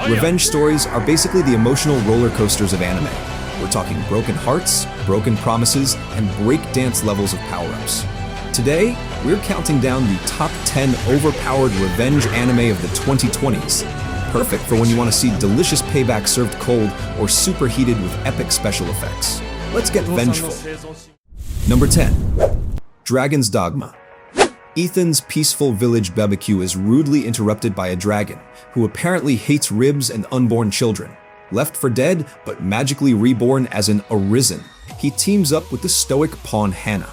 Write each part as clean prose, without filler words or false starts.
Revenge stories are basically the emotional roller coasters of anime. We're talking broken hearts, broken promises, and breakdance levels of power-ups. Today, we're counting down the top 10 overpowered revenge anime of the 2020s. Perfect for when you want to see delicious payback served cold or superheated with epic special effects. Let's get vengeful. Number 10. Dragon's Dogma. Ethan's peaceful village barbecue is rudely interrupted by a dragon, who apparently hates ribs and unborn children. Left for dead, but magically reborn as an Arisen, he teams up with the stoic pawn Hannah.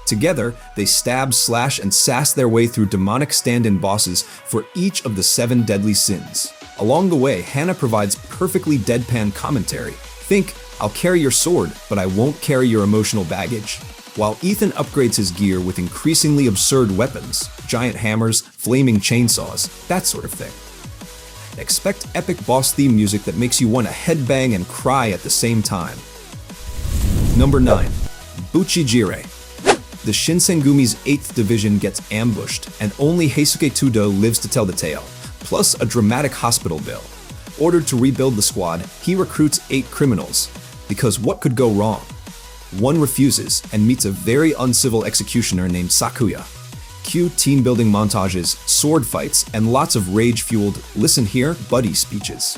Together, they stab, slash, and sass their way through demonic stand-in bosses for each of the 7 deadly sins. Along the way, Hannah provides perfectly deadpan commentary. Think, I'll carry your sword, but I won't carry your emotional baggage. While Ethan upgrades his gear with increasingly absurd weapons, giant hammers, flaming chainsaws, that sort of thing. Expect epic boss theme music that makes you want to headbang and cry at the same time. Number 9. Buchijire. The Shinsengumi's 8th division gets ambushed, and only Heisuke Tudo lives to tell the tale, plus a dramatic hospital bill. Ordered to rebuild the squad, he recruits 8 criminals, because what could go wrong? One refuses and meets a very uncivil executioner named Sakuya. Cue team-building montages, sword fights, and lots of rage-fueled, listen here, buddy speeches.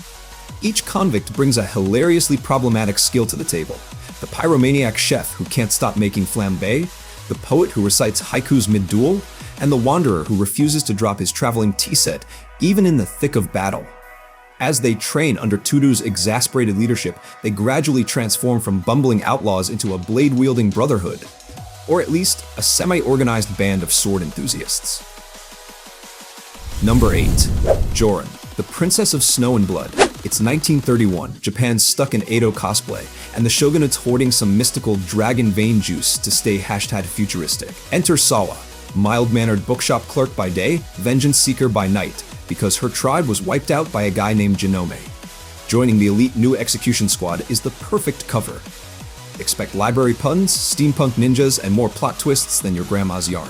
Each convict brings a hilariously problematic skill to the table. The pyromaniac chef who can't stop making flambe, the poet who recites haikus mid-duel, and the wanderer who refuses to drop his traveling tea set even in the thick of battle. As they train under Tudu's exasperated leadership, they gradually transform from bumbling outlaws into a blade-wielding brotherhood, or at least a semi-organized band of sword enthusiasts. Number 8. Joran, the Princess of Snow and Blood. It's 1931, Japan's stuck in Edo cosplay, and the shogunate's hoarding some mystical dragon vein juice to stay #futuristic. Enter Sawa, mild-mannered bookshop clerk by day, vengeance seeker by night, because her tribe was wiped out by a guy named Genome. Joining the elite new execution squad is the perfect cover. Expect library puns, steampunk ninjas, and more plot twists than your grandma's yarn.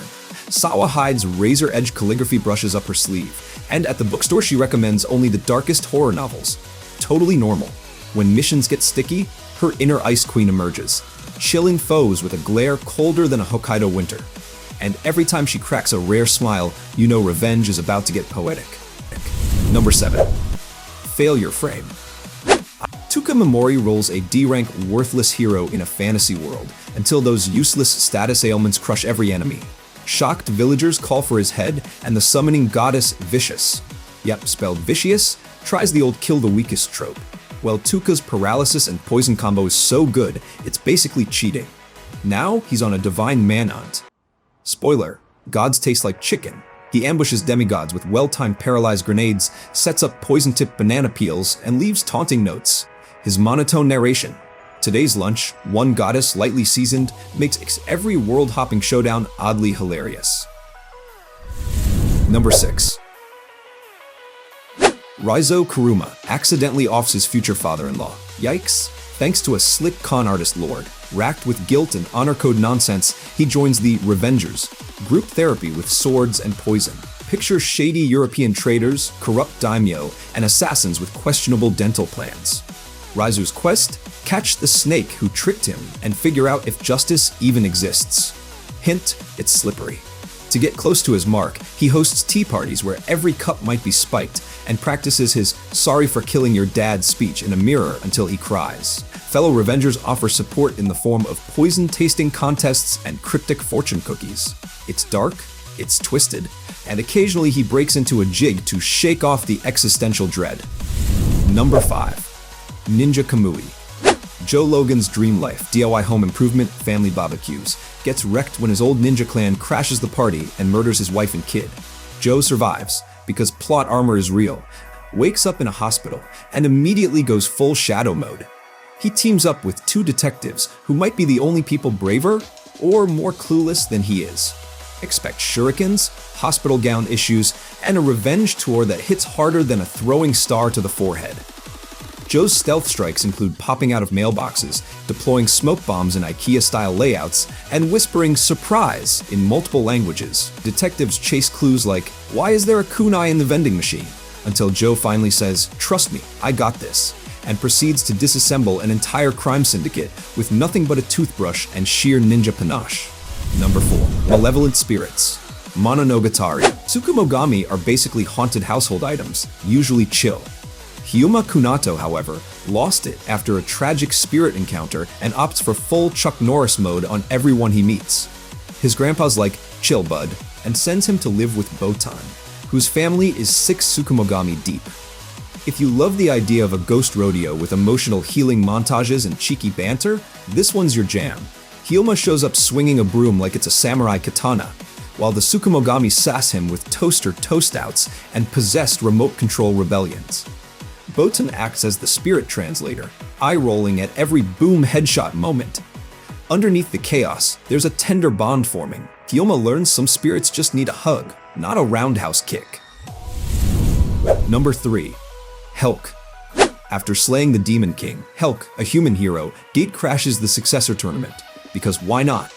Sawa hides razor-edge calligraphy brushes up her sleeve, and at the bookstore she recommends only the darkest horror novels. Totally normal. When missions get sticky, her inner ice queen emerges, chilling foes with a glare colder than a Hokkaido winter. And every time she cracks a rare smile, you know revenge is about to get poetic. Number 7. Failure Frame. Tuka Memori rolls a D-rank worthless hero in a fantasy world until those useless status ailments crush every enemy. Shocked villagers call for his head, and the summoning goddess Vicious, yep, spelled vicious, tries the old kill the weakest trope. Well, Tuka's paralysis and poison combo is so good, it's basically cheating. Now he's on a divine manhunt. Spoiler, gods taste like chicken. He ambushes demigods with well-timed paralyzed grenades, sets up poison-tipped banana peels, and leaves taunting notes. His monotone narration, today's lunch, one goddess lightly seasoned, makes every world-hopping showdown oddly hilarious. Number 6. Raizo Kuruma accidentally offs his future father-in-law. Yikes. Thanks to a slick con artist lord, racked with guilt and honor code nonsense, he joins the Revengers, group therapy with swords and poison. Picture shady European traders, corrupt daimyo, and assassins with questionable dental plans. Raizu's quest? Catch the snake who tricked him and figure out if justice even exists. Hint, it's slippery. To get close to his mark, he hosts tea parties where every cup might be spiked and practices his "sorry for killing your dad" speech in a mirror until he cries. Fellow Revengers offer support in the form of poison-tasting contests and cryptic fortune cookies. It's dark, it's twisted, and occasionally he breaks into a jig to shake off the existential dread. Number 5. Ninja Kamui. Joe Logan's dream life, DIY home improvement, family barbecues, gets wrecked when his old ninja clan crashes the party and murders his wife and kid. Joe survives, because plot armor is real, wakes up in a hospital, and immediately goes full shadow mode. He teams up with 2 detectives who might be the only people braver or more clueless than he is. Expect shurikens, hospital gown issues, and a revenge tour that hits harder than a throwing star to the forehead. Joe's stealth strikes include popping out of mailboxes, deploying smoke bombs in IKEA-style layouts, and whispering "surprise" in multiple languages. Detectives chase clues like, "Why is there a kunai in the vending machine?" until Joe finally says, "Trust me, I got this," and proceeds to disassemble an entire crime syndicate with nothing but a toothbrush and sheer ninja panache. Number 4. Malevolent Spirits. Mononogatari. Tsukumogami are basically haunted household items, usually chill. Hyuma Kunato, however, lost it after a tragic spirit encounter and opts for full Chuck Norris mode on everyone he meets. His grandpa's like, "Chill, bud," and sends him to live with Botan, whose family is 6 Tsukumogami deep. If you love the idea of a ghost rodeo with emotional healing montages and cheeky banter, this one's your jam. Hyuma shows up swinging a broom like it's a samurai katana, while the Tsukumogami sass him with toaster toast-outs and possessed remote control rebellions. Botan acts as the spirit translator, eye-rolling at every boom headshot moment. Underneath the chaos, there's a tender bond forming. Hyuma learns some spirits just need a hug, not a roundhouse kick. Number 3. Helk. After slaying the Demon King, Helk, a human hero, gate-crashes the successor tournament. Because why not?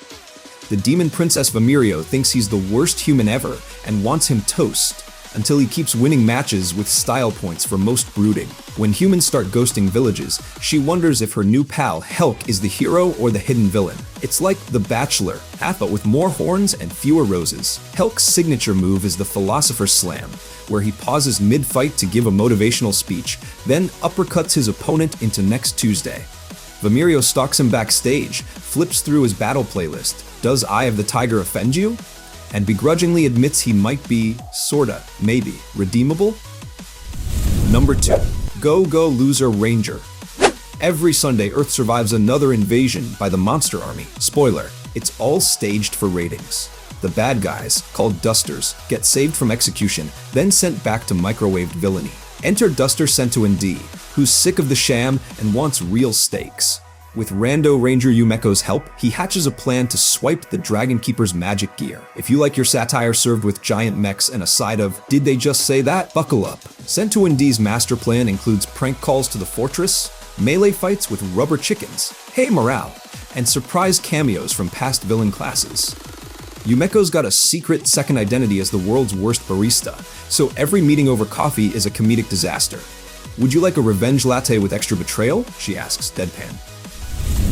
The Demon Princess Vamirio thinks he's the worst human ever and wants him toast, until he keeps winning matches with style points for most brooding. When humans start ghosting villages, she wonders if her new pal, Helk, is the hero or the hidden villain. It's like The Bachelor, but with more horns and fewer roses. Helk's signature move is the Philosopher's Slam, where he pauses mid-fight to give a motivational speech, then uppercuts his opponent into next Tuesday. Vamirio stalks him backstage, flips through his battle playlist, does Eye of the Tiger offend you? And begrudgingly admits he might be, sorta, maybe, redeemable? Number 2. Go Go Loser Ranger. Every Sunday, Earth survives another invasion by the Monster Army. Spoiler, it's all staged for ratings. The bad guys, called Dusters, get saved from execution, then sent back to microwaved villainy. Enter Duster Sentuin-D, who's sick of the sham and wants real stakes. With Rando Ranger Yumeko's help, he hatches a plan to swipe the Dragon Keeper's magic gear. If you like your satire served with giant mechs and a side of, "Did they just say that?" buckle up. Sentuin-D's master plan includes prank calls to the fortress, melee fights with rubber chickens, hey morale, and surprise cameos from past villain classes. Yumeko's got a secret second identity as the world's worst barista, so every meeting over coffee is a comedic disaster. "Would you like a revenge latte with extra betrayal?" she asks, deadpan.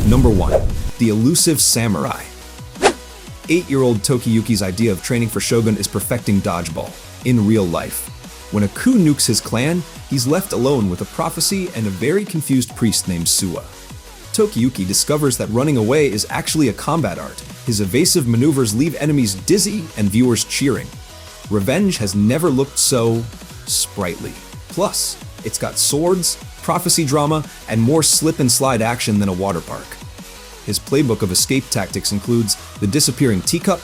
Number 1. The Elusive Samurai. 8-year-old Tokiyuki's idea of training for Shogun is perfecting dodgeball, in real life. When a coup nukes his clan, he's left alone with a prophecy and a very confused priest named Suwa. Tokiyuki discovers that running away is actually a combat art. His evasive maneuvers leave enemies dizzy and viewers cheering. Revenge has never looked so sprightly. Plus, it's got swords, prophecy drama, and more slip and slide action than a water park. His playbook of escape tactics includes the disappearing teacup,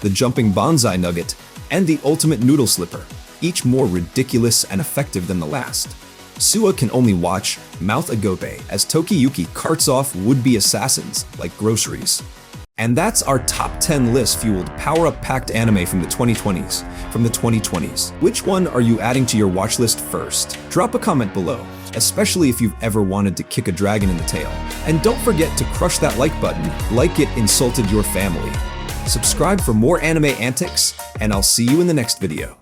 the jumping bonsai nugget, and the ultimate noodle slipper, each more ridiculous and effective than the last. Suwa can only watch, mouth agape, as Tokiyuki carts off would-be assassins like groceries. And that's our top 10 list fueled power-up packed anime from the 2020s. Which one are you adding to your watch list first? Drop a comment below, especially if you've ever wanted to kick a dragon in the tail. And don't forget to crush that like button, like it insulted your family. Subscribe for more anime antics, and I'll see you in the next video.